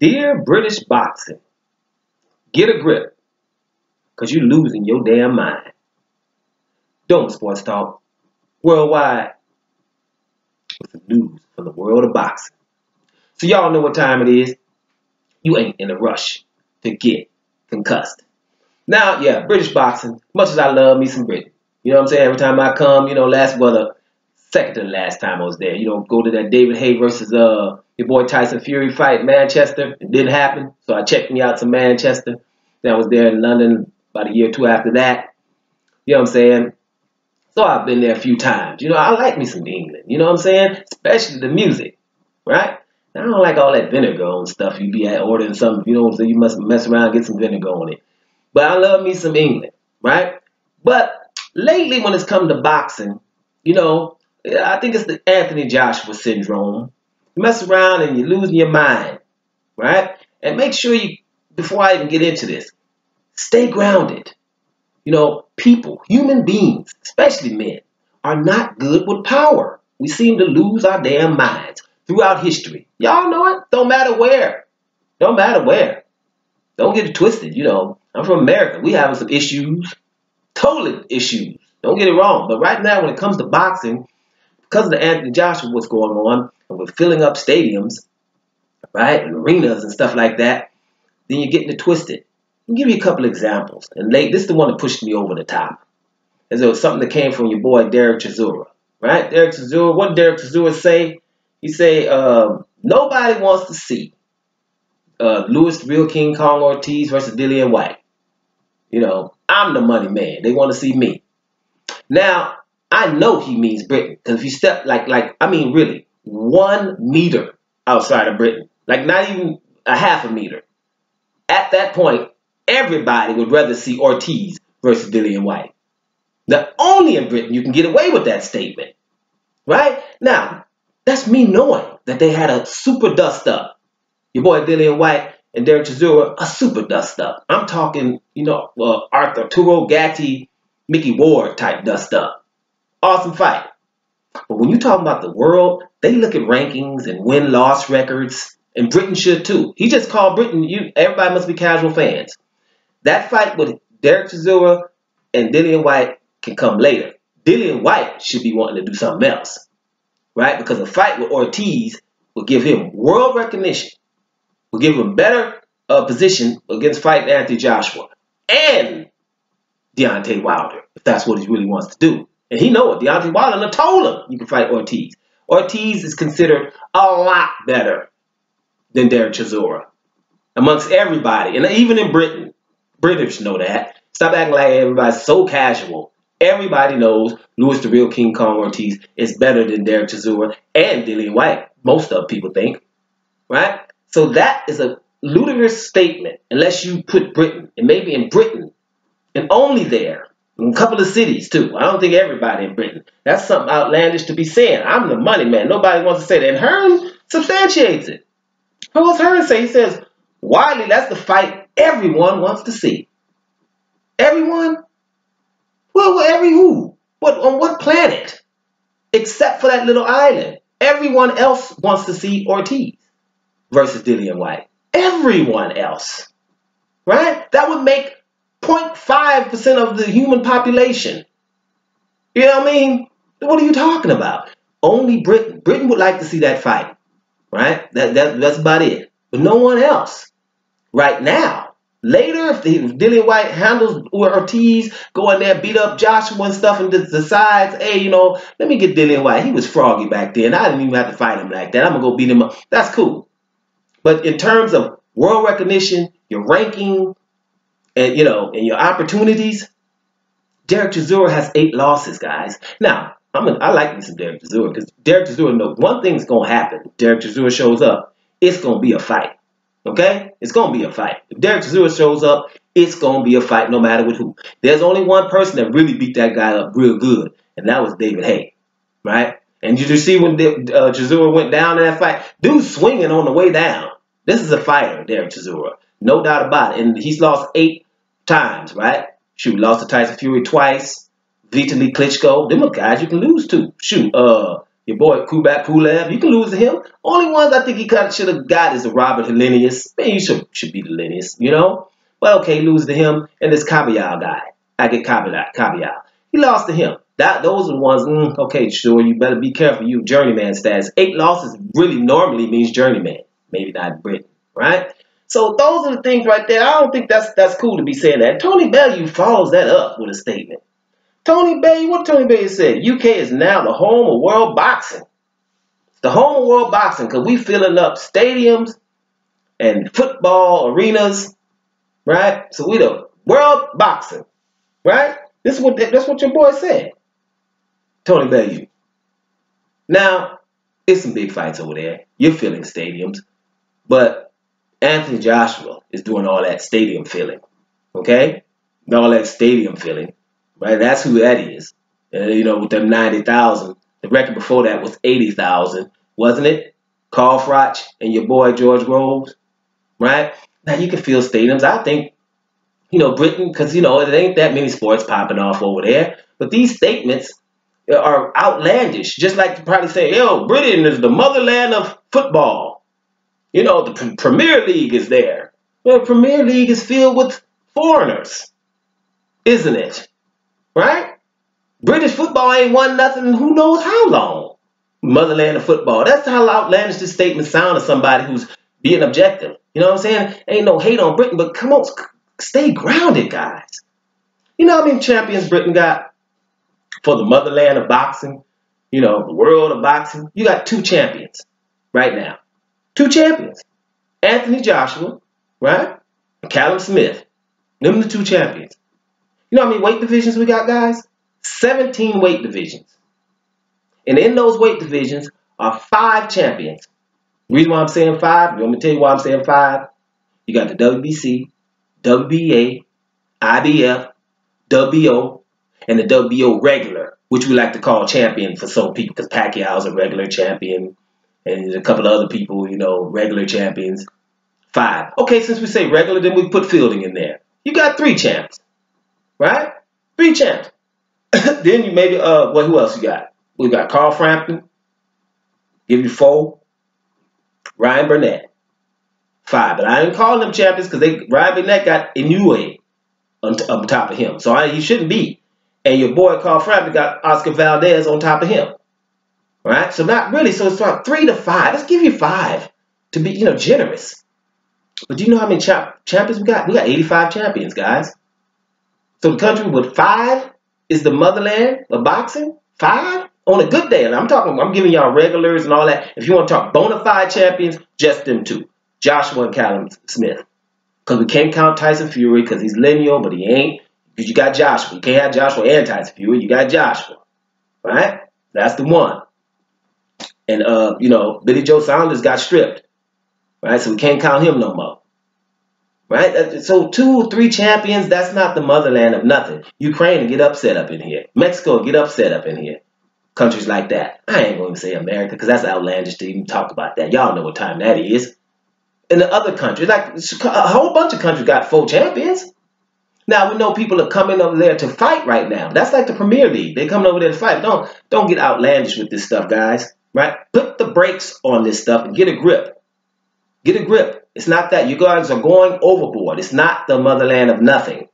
Dear British boxing, get a grip, because you're losing your damn mind. Don't sports talk worldwide with the news from the world of boxing. So y'all know what time it is. You ain't in a rush to get concussed. Now, yeah, British boxing, much as I love me some Britain. You know what I'm saying? Every time I come, second to the last time I was there. Go to that David Haye versus your boy Tyson Fury fight in Manchester. It didn't happen, so I checked me out to Manchester. Then I was there in London about a year or two after that. You know what I'm saying? So I've been there a few times. I like me some England. You know what I'm saying? Especially the music, right? Now, I don't like all that vinegar on stuff. You be ordering something, so you must mess around and get some vinegar on it. But I love me some England, right? But lately when it's come to boxing, I think it's the Anthony Joshua syndrome. You mess around and you're losing your mind, right? And make sure before I even get into this, stay grounded. People, human beings, especially men, are not good with power. We seem to lose our damn minds throughout history. Y'all know it? Don't matter where. Don't matter where. Don't get it twisted, I'm from America. We having some issues. Totally issues. Don't get it wrong. But right now, when it comes to boxing, because of the Anthony Joshua what's going on, and we're filling up stadiums, right, and arenas and stuff like that, then you're getting it twisted. I'll give you a couple examples. And this is the one that pushed me over the top. And there was something that came from your boy Derek Chisora, right? Derek Chisora, what did Derek Chisora say? He say, nobody wants to see Louis the Real King Kong Ortiz versus Dillian White. I'm the money man. They want to see me. Now, I know he means Britain, because if you step really 1 meter outside of Britain, not even a half a meter, at that point, everybody would rather see Ortiz versus Dillian White. Now, only in Britain you can get away with that statement, right? Now, that's me knowing that they had a super dust-up. Your boy Dillian White and Derek Chisora, a super dust-up. I'm talking, Arturo Gatti, Mickey Ward type dust-up. Awesome fight. But when you talk about the world, they look at rankings and win-loss records, and Britain should too. He just called Britain, everybody must be casual fans. That fight with Derek Chisora and Dillian White can come later. Dillian White should be wanting to do something else, right? Because a fight with Ortiz will give him world recognition, will give him better position against fighting Anthony Joshua and Deontay Wilder, if that's what he really wants to do. And he know it. Deontay Wilder told him you can fight Ortiz. Ortiz is considered a lot better than Derek Chisora amongst everybody. And even in Britain, British know that. Stop acting like everybody's so casual. Everybody knows Louis the Real King Kong Ortiz is better than Derek Chisora and Dillian White. Most of people think, right? So that is a ludicrous statement unless you put Britain, and maybe in Britain, and only there, in a couple of cities too. I don't think everybody in Britain. That's something outlandish to be saying. I'm the money man. Nobody wants to say that. And Hearn substantiates it. What's Hearn say? He says, Wiley, that's the fight everyone wants to see. Everyone? Well, every who? On what planet? Except for that little island. Everyone else wants to see Ortiz versus Dillian White. Everyone else. Right? That would make 0.5% of the human population. You know what I mean? What are you talking about? Only Britain. Britain would like to see that fight. Right? That's about it. But no one else. Right now. Later, if Dillian White handles Ortiz, go in there, beat up Joshua and stuff, and decides, hey, let me get Dillian White. He was froggy back then. I didn't even have to fight him like that. I'm going to go beat him up. That's cool. But in terms of world recognition, your ranking, and and your opportunities, Derek Chisora has 8 losses, guys. Now, I like me some Derek Chisora, because Derek Chisora knows one thing's going to happen. If Derek Chisora shows up, it's going to be a fight. Okay? It's going to be a fight. If Derek Chisora shows up, it's going to be a fight no matter with who. There's only one person that really beat that guy up real good, and that was David Haye. Right? And you just see when Chisora went down in that fight, dude swinging on the way down. This is a fighter, Derek Chisora. No doubt about it. And he's lost 8 times, right? Shoot, lost to Tyson Fury twice. Vitaly Klitschko. Them are guys you can lose to. Shoot, Your boy Kubrat Pulev, you can lose to him. Only ones I think he should have got is the Robert Helenius. Man, you should be the Helenius, you know? But okay, lose to him and this Kabayal guy. I get Kabayal. He lost to him. Those are the ones, okay, sure, you better be careful, you journeyman status. 8 losses really normally means journeyman. Maybe not Britain, right? So those are the things right there. I don't think that's cool to be saying that. Tony Bellew follows that up with a statement. Tony Bellew, what Tony Bellew said, UK is now the home of world boxing. The home of world boxing because we filling up stadiums and football arenas, right? So we the world boxing, right? That's what your boy said, Tony Bellew. Now, it's some big fights over there. You're filling stadiums, but Anthony Joshua is doing all that stadium filling, okay? All that stadium filling. Right, that's who that is. You know, with them 90,000. The record before that was 80,000, wasn't it? Carl Froch and your boy George Groves. Right? Now you can fill stadiums. I think, you know, Britain, because, you know, it ain't that many sports popping off over there. But these statements are outlandish. Just like to probably say, yo, Britain is the motherland of football. You know, the Premier League is there. Well, the Premier League is filled with foreigners, isn't it? Right? British football ain't won nothing in who knows how long. Motherland of football. That's how outlandish this statement sounds to somebody who's being objective. You know what I'm saying? Ain't no hate on Britain, but come on, stay grounded, guys. You know how many champions Britain got for the motherland of boxing? You know, the world of boxing. You got 2 champions right now. 2 champions. Anthony Joshua, right? And Callum Smith. Them the 2 champions. You know how many weight divisions we got, guys? 17 weight divisions. And in those weight divisions are 5 champions. The reason why I'm saying 5, you want me to tell you why I'm saying 5? You got the WBC, WBA, IBF, WBO, and the WBO regular, which we like to call champion for some people, because Pacquiao's a regular champion, and there's a couple of other people, you know, regular champions. 5. Okay, since we say regular, then we put fielding in there. You got 3 champs. Right? 3 champs. Then you maybe, well, who else you got? We got Carl Frampton. Give you 4. Ryan Burnett. 5. But I didn't call them champions because Ryan Burnett got Inoue on top of him. So he shouldn't be. And your boy Carl Frampton got Oscar Valdez on top of him. Right? So not really. So it's about 3 to 5. Let's give you 5 to be, you know, generous. But do you know how many champions we got? We got 85 champions, guys. So the country with 5 is the motherland of boxing? 5? On a good day. And I'm giving y'all regulars and all that. If you want to talk bona fide champions, just them 2. Joshua and Callum Smith. Because we can't count Tyson Fury because he's lineal, but he ain't. Because you got Joshua. You can't have Joshua and Tyson Fury. You got Joshua. Right? That's the one. And, you know, Billy Joe Saunders got stripped. Right? So we can't count him no more. Right? So 2 or 3 champions, that's not the motherland of nothing. Ukraine get upset up in here. Mexico get upset up in here. Countries like that. I ain't going to say America because that's outlandish to even talk about that. Y'all know what time that is. In the other countries, like a whole bunch of countries got 4 champions. Now we know people are coming over there to fight right now. That's like the Premier League. They're coming over there to fight. Don't get outlandish with this stuff, guys. Right? Put the brakes on this stuff and get a grip. Get a grip. It's not that. You guys are going overboard. It's not the motherland of nothing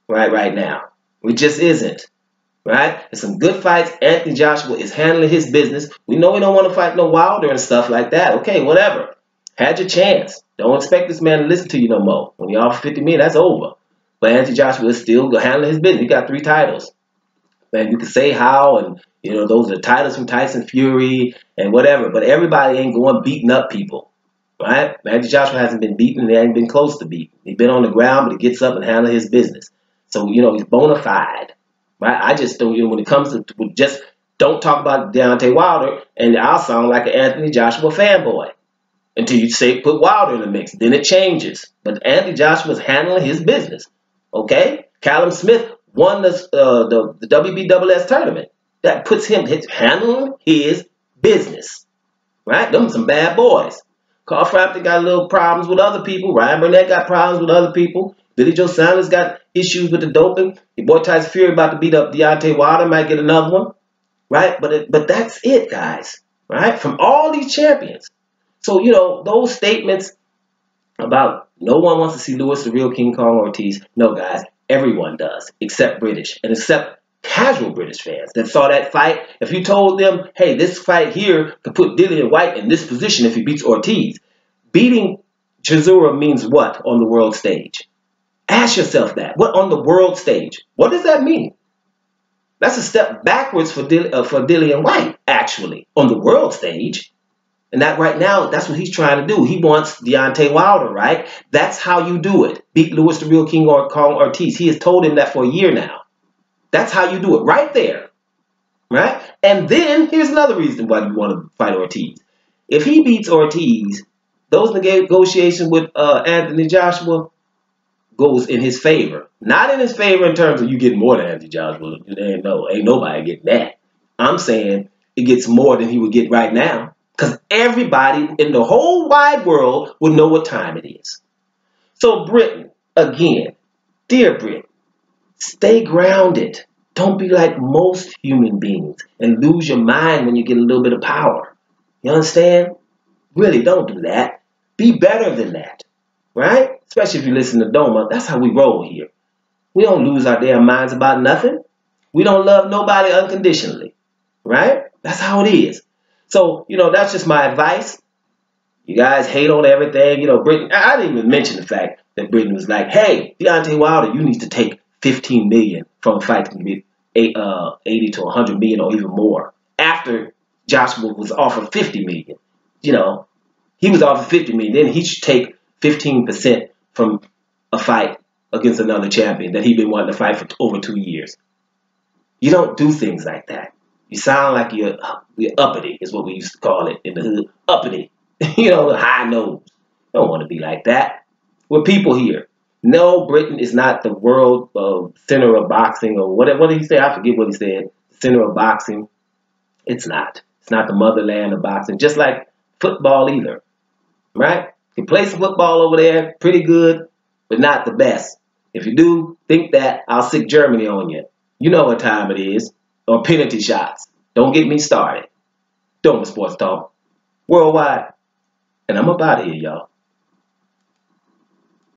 right now. It just isn't. Right? There's some good fights. Anthony Joshua is handling his business. We know we don't want to fight no Wilder and stuff like that. Okay, whatever. Had your chance. Don't expect this man to listen to you no more. When you're off 50 million, that's over. But Anthony Joshua is still handling his business. He got 3 titles. Man, you can say how, and you know those are titles from Tyson Fury and whatever. But everybody ain't going beating up people. Right? Anthony Joshua hasn't been beaten and he hasn't been close to beaten. He's been on the ground, but he gets up and handles his business. So, you know, he's bona fide. Right? I just don't, you know, when it comes to just don't talk about Deontay Wilder, and I'll sound like an Anthony Joshua fanboy until you say put Wilder in the mix. Then it changes. But Anthony Joshua's handling his business. Okay? Callum Smith won the WBSS tournament. That puts him handling his business. Right? Them some bad boys. Carl Frampton got a little problems with other people. Ryan Burnett got problems with other people. Billy Joe Saunders got issues with the doping. Your boy Tyson Fury about to beat up Deontay Wilder. Might get another one. right? But that's it, guys, right? From all these champions. So, you know, those statements about no one wants to see Lewis the real King Kong Ortiz. No, guys, everyone does, except British and except casual British fans that saw that fight. If you told them, hey, this fight here could put Dillian Whyte in this position if he beats Ortiz, beating Chisora means what on the world stage? Ask yourself that. What on the world stage? What does that mean? That's a step backwards for Dillian Whyte, actually, on the world stage. And that right now, that's what he's trying to do. He wants Deontay Wilder, right? That's how you do it. Beat Lewis the real King Kong Ortiz. He has told him that for a year now. That's how you do it, right there. Right? And then, here's another reason why you want to fight Ortiz. If he beats Ortiz, those negotiations with Anthony Joshua goes in his favor. Not in his favor in terms of you getting more than Anthony Joshua. Ain't nobody getting that. I'm saying it gets more than he would get right now. Because everybody in the whole wide world will know what time it is. So Britain, again, dear Britain, stay grounded. Don't be like most human beings and lose your mind when you get a little bit of power. You understand? Really, don't do that. Be better than that, right? Especially if you listen to Doma. That's how we roll here. We don't lose our damn minds about nothing. We don't love nobody unconditionally, right? That's how it is. So, you know, that's just my advice. You guys hate on everything. You know, Britain, I didn't even mention the fact that Britain was like, hey, Deontay Wilder, you need to take $15 million from a fight that can be 80 to 100 million or even more. After Joshua was offered 50 million, you know, he was offered 50 million. Then he should take 15% from a fight against another champion that he'd been wanting to fight for over 2 years. You don't do things like that. You sound like you're uppity, is what we used to call it in the hood. Uppity. You know, high nose. Don't want to be like that. We're people here. No, Britain is not the world center of boxing or whatever. What did he say? I forget what he said. Center of boxing. It's not. It's not the motherland of boxing. Just like football either. Right? You play some football over there. Pretty good, but not the best. If you do think that, I'll sick Germany on you. You know what time it is. Or penalty shots. Don't get me started. Doma Sports Talk. Worldwide. And I'm up out of here, y'all.